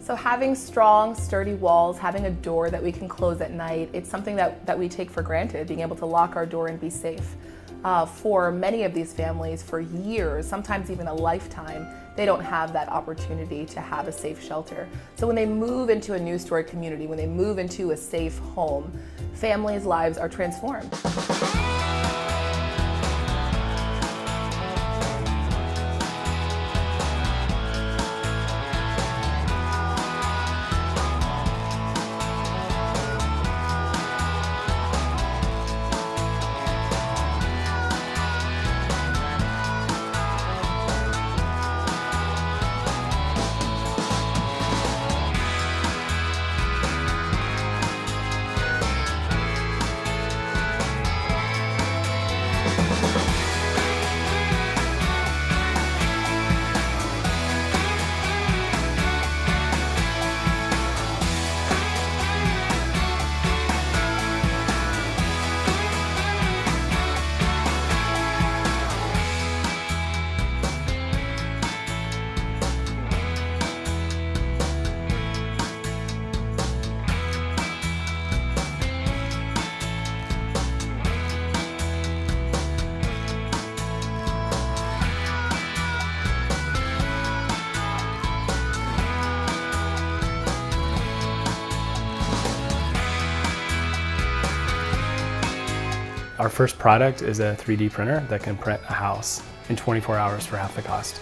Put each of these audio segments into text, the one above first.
So having strong, sturdy walls, having a door that we can close at night, it's something that we take for granted, being able to lock our door and be safe. For many of these families, for years, sometimes even a lifetime, they don't have that opportunity to have a safe shelter. So when they move into a new story community, when they move into a safe home, families' lives are transformed. Our first product is a 3D printer that can print a house in 24 hours for half the cost.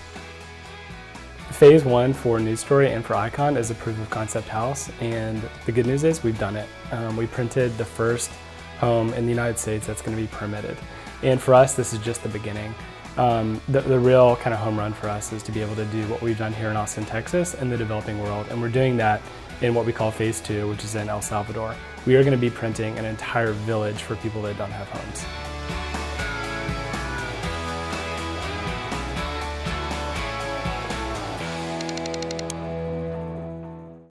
Phase 1 for News Story and for Icon is a proof of concept house, and the good news is we've done it. We printed the first home in the United States that's going to be permitted. And for us, this is just the beginning. The real kind of home run for us is to be able to do what we've done here in Austin, Texas, in the developing world, and we're doing that in what we call Phase 2, which is in El Salvador. We are going to be printing an entire village for people that don't have homes.